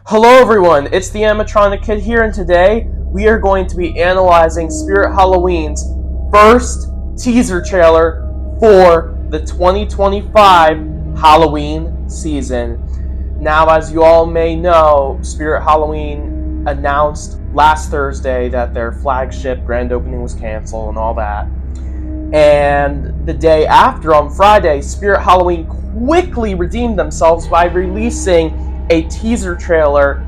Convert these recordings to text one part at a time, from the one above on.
Hello everyone, it's the Animatronic Kid here, and today we are going to be analyzing Spirit Halloween's first teaser trailer for the 2025 Halloween season. Now, as you all may know, Spirit Halloween announced last Thursday that their flagship grand opening was canceled and all that. And the day after, on Friday, Spirit Halloween quickly redeemed themselves by releasing a teaser trailer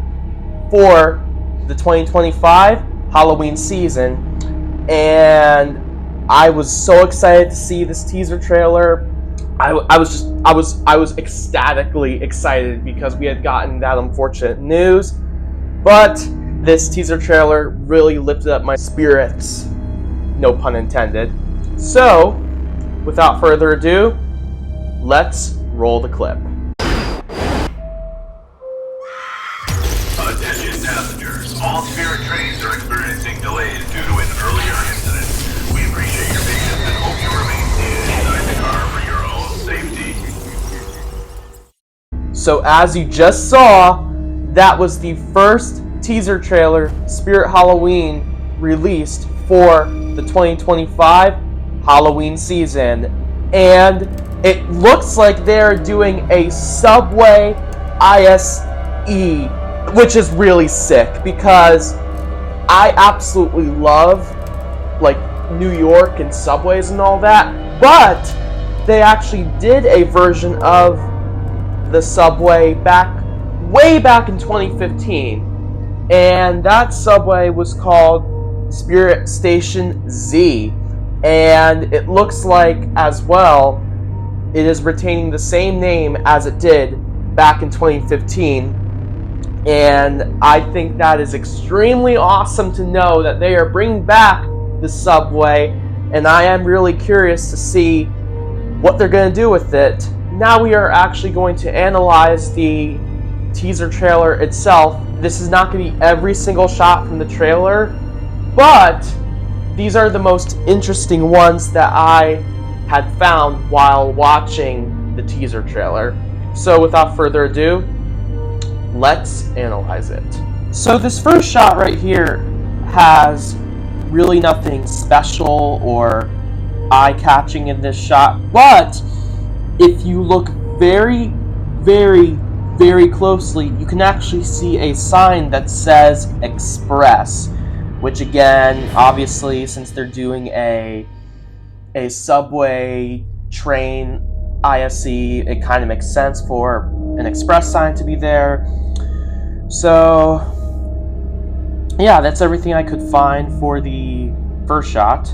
for the 2025 Halloween season, and I was so excited to see this teaser trailer. I was ecstatically excited because we had gotten that unfortunate news, but this teaser trailer really lifted up my spirits, no pun intended. So, without further ado, let's roll the clip. Attention passengers, all Spirit trains are experiencing delays due to an earlier incident. We appreciate your patience and hope you remain seated inside the car for your own safety. So as you just saw, that was the first teaser trailer Spirit Halloween released for the 2025 Halloween season. And it looks like they're doing a Subway ISE, which is really sick because I absolutely love like New York and subways and all that, but they actually did a version of the subway way back in 2015, and that subway was called Spirit Station Z, and it looks like as well it is retaining the same name as it did back in 2015. And I think that is extremely awesome to know that they are bringing back the subway, and I am really curious to see what they're going to do with it. Now we are actually going to analyze the teaser trailer itself. This is not going to be every single shot from the trailer, but these are the most interesting ones that I had found while watching the teaser trailer. So without further ado, let's analyze it. So this first shot right here has really nothing special or eye-catching in this shot, but if you look very, very, very closely, you can actually see a sign that says Express, which again, obviously, since they're doing a subway train ISE, it kind of makes sense for an express sign to be there. So yeah, that's everything I could find for the first shot.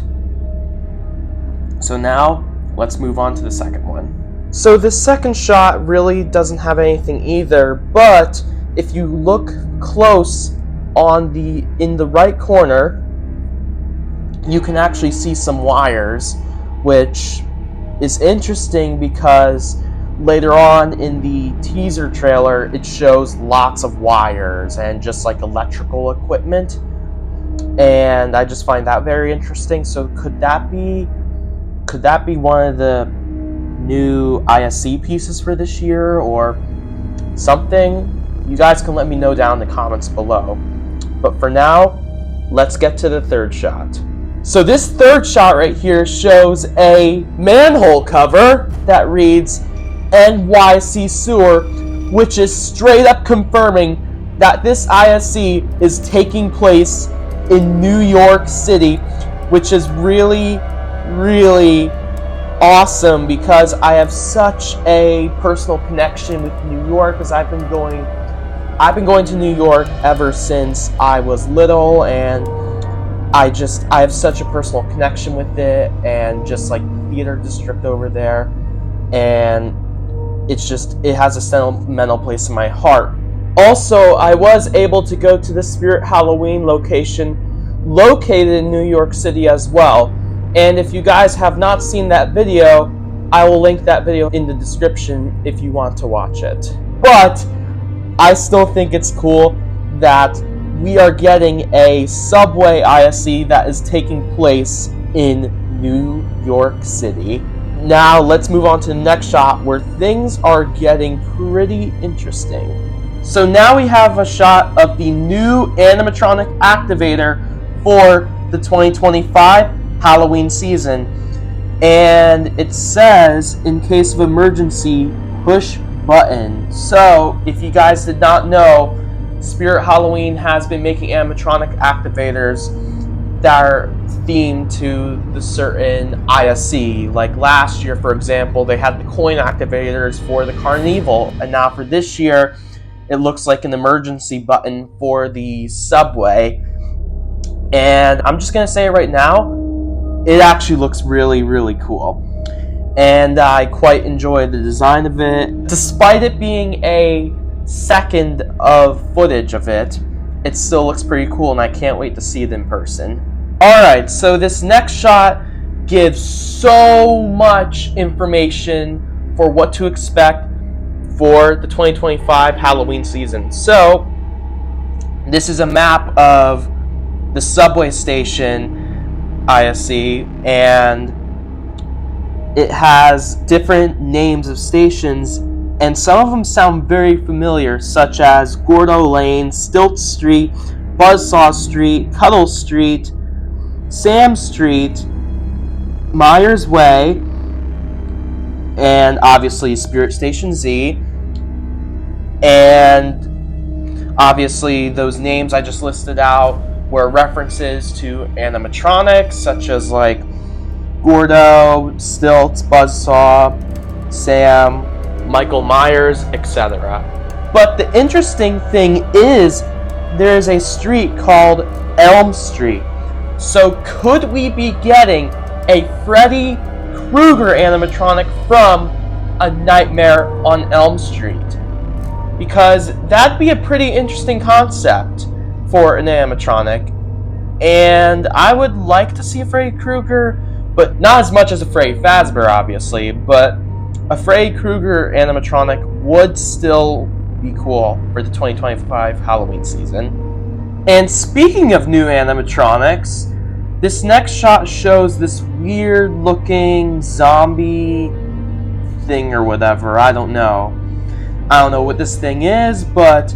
So now let's move on to the second one. So the second shot really doesn't have anything either, but if you look close in the right corner, you can actually see some wires, which is interesting because later on in the teaser trailer it shows lots of wires and just like electrical equipment, and I just find that very interesting. So could that be one of the new ISE pieces for this year or something? You guys can let me know down in the comments below. But for now, let's get to the third shot. So this third shot right here shows a manhole cover that reads NYC Sewer, which is straight up confirming that this ISE is taking place in New York City, which is really, really awesome because I have such a personal connection with New York, because I've been going to New York ever since I was little, and I have such a personal connection with it, and just like the theater district over there, and it has a sentimental place in my heart. Also, I was able to go to the Spirit Halloween location located in New York City as well. And if you guys have not seen that video, I will link that video in the description if you want to watch it. But I still think it's cool that we are getting a Subway ISE that is taking place in New York City. Now let's move on to the next shot where things are getting pretty interesting. So now we have a shot of the new animatronic activator for the 2025 Halloween season. And it says, in case of emergency, push button. So, if you guys did not know, Spirit Halloween has been making animatronic activators that are themed to the certain ISC. Like last year, for example, they had the coin activators for the Carnival, and now for this year, it looks like an emergency button for the subway. And I'm just going to say it right now, it actually looks really, really cool. And I quite enjoy the design of it. Despite it being a second of footage of it, it still looks pretty cool, and I can't wait to see it in person. Alright, so this next shot gives so much information for what to expect for the 2025 Halloween season. So, this is a map of the subway station ISC, and it has different names of stations, and some of them sound very familiar, such as Gordo Lane, Stilt Street, Buzzsaw Street, Cuddle Street, Sam Street, Myers Way, and obviously Spirit Station Z. And obviously those names I just listed out were references to animatronics such as like Gordo, Stilts, Buzzsaw, Sam, Michael Myers, etc. But the interesting thing is there is a street called Elm Street. So could we be getting a Freddy Krueger animatronic from A Nightmare on Elm Street? Because that'd be a pretty interesting concept for an animatronic. And I would like to see a Freddy Krueger, but not as much as a Freddy Fazbear, obviously, but a Freddy Krueger animatronic would still be cool for the 2025 Halloween season. And speaking of new animatronics, this next shot shows this weird looking zombie thing or whatever. I don't know what this thing is, but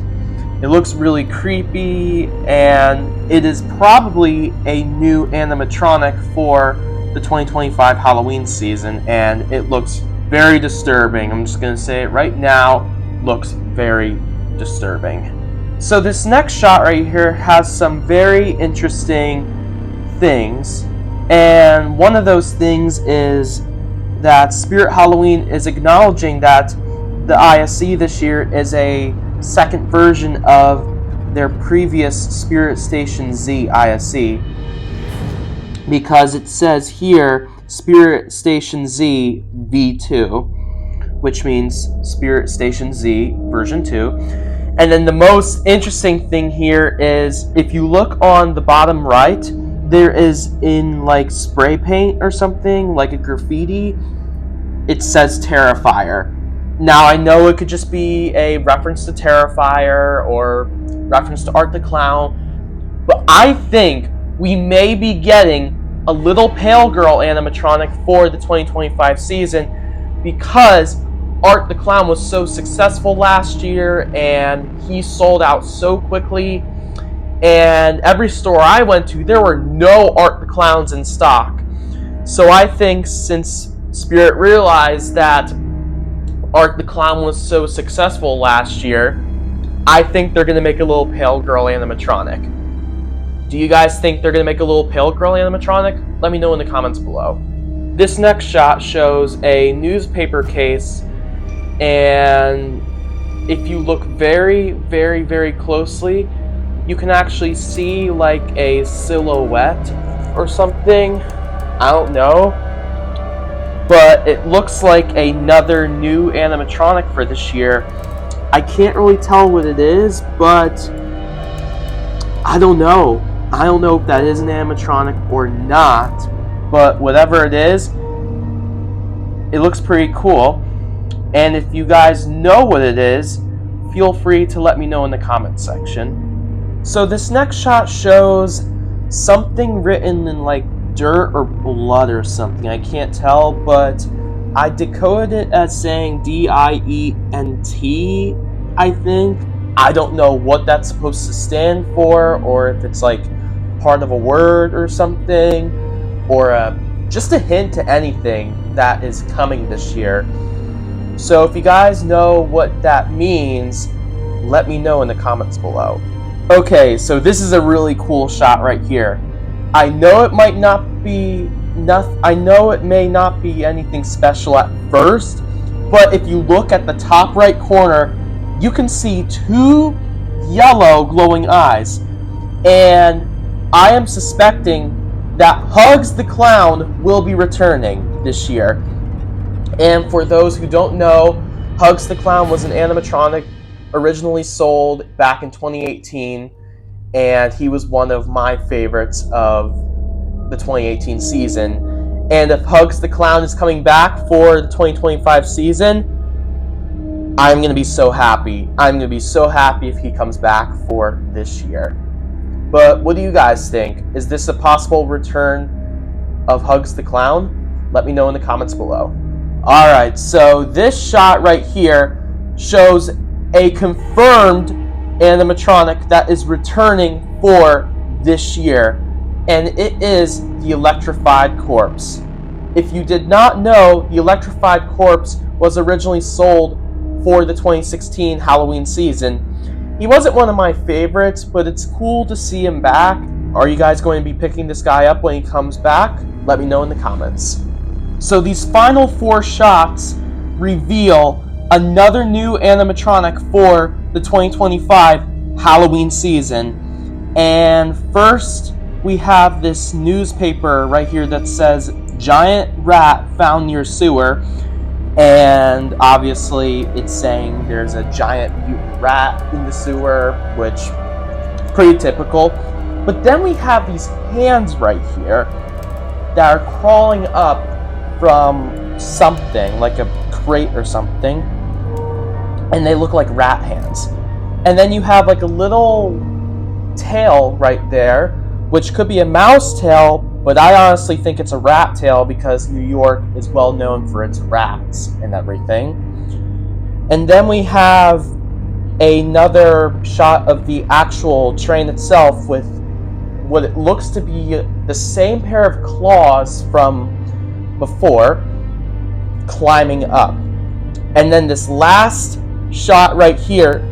it looks really creepy, and it is probably a new animatronic for the 2025 Halloween season, and it looks very disturbing. I'm just going to say it right now, looks very disturbing. So this next shot right here has some very interesting things, and one of those things is that Spirit Halloween is acknowledging that the ISC this year is a second version of their previous Spirit Station Z ISC, because it says here Spirit Station Z V2, which means Spirit Station Z version 2. And then the most interesting thing here is if you look on the bottom right, there is in like spray paint or something, like a graffiti, it says Terrifier. Now I know it could just be a reference to Terrifier or reference to Art the Clown, but I think we may be getting a little Pale Girl animatronic for the 2025 season, because Art the Clown was so successful last year and he sold out so quickly, and every store I went to there were no Art the Clowns in stock. So I think since Spirit realized that Art the Clown was so successful last year, I think they're going to make a little Pale Girl animatronic. Do you guys think they're going to make a little Pale Girl animatronic? Let me know in the comments below. This next shot shows a newspaper case, and if you look very, very, very closely, you can actually see like a silhouette or something. I don't know. But it looks like another new animatronic for this year. I can't really tell what it is, but I don't know. I don't know if that is an animatronic or not, but whatever it is, it looks pretty cool. And if you guys know what it is, feel free to let me know in the comments section. So this next shot shows something written in like dirt or blood or something. I can't tell, but I decoded it as saying DIENT, I think. I don't know what that's supposed to stand for, or if it's like part of a word or something, or just a hint to anything that is coming this year. So if you guys know what that means, let me know in the comments below. Okay, so this is a really cool shot right here. I know it may not be anything special at first, but if you look at the top right corner, you can see 2 yellow glowing eyes. And I am suspecting that Hugs the Clown will be returning this year. And for those who don't know, Hugs the Clown was an animatronic originally sold back in 2018, and he was one of my favorites of the 2018 season. And if Hugs the Clown is coming back for the 2025 season, I'm going to be so happy. I'm going to be so happy if he comes back for this year. But what do you guys think? Is this a possible return of Hugs the Clown? Let me know in the comments below. Alright, so this shot right here shows a confirmed animatronic that is returning for this year, and it is the Electrified Corpse. If you did not know, the Electrified Corpse was originally sold for the 2016 Halloween season. He wasn't one of my favorites, but it's cool to see him back. Are you guys going to be picking this guy up when he comes back? Let me know in the comments. So these final 4 shots reveal another new animatronic for the 2025 Halloween season. And first, we have this newspaper right here that says "Giant Rat Found Near Sewer." And obviously, it's saying there's a giant mutant rat in the sewer, which pretty typical. But then we have these hands right here that are crawling up from something, like a crate or something, and they look like rat hands. And then you have like a little tail right there, which could be a mouse tail, but I honestly think it's a rat tail because New York is well known for its rats and everything. And then we have another shot of the actual train itself with what it looks to be the same pair of claws from before climbing up. And then this last shot right here,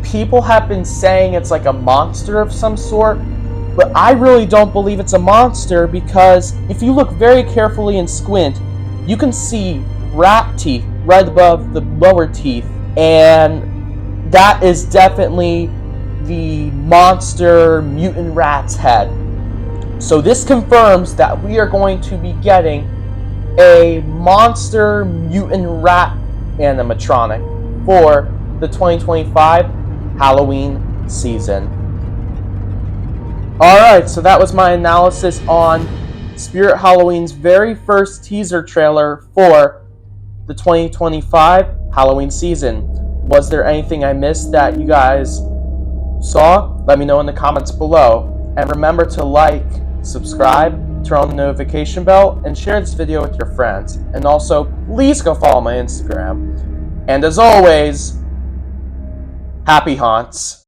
people have been saying it's like a monster of some sort, but I really don't believe it's a monster, because if you look very carefully and squint, you can see rat teeth right above the lower teeth, and that is definitely the monster mutant rat's head. So this confirms that we are going to be getting a monster mutant rat animatronic for the 2025 Halloween season. Alright, so that was my analysis on Spirit Halloween's very first teaser trailer for the 2025 Halloween season. Was there anything I missed that you guys saw? Let me know in the comments below. And remember to like, subscribe, turn on the notification bell, and share this video with your friends. And also, please go follow my Instagram. And as always, happy haunts.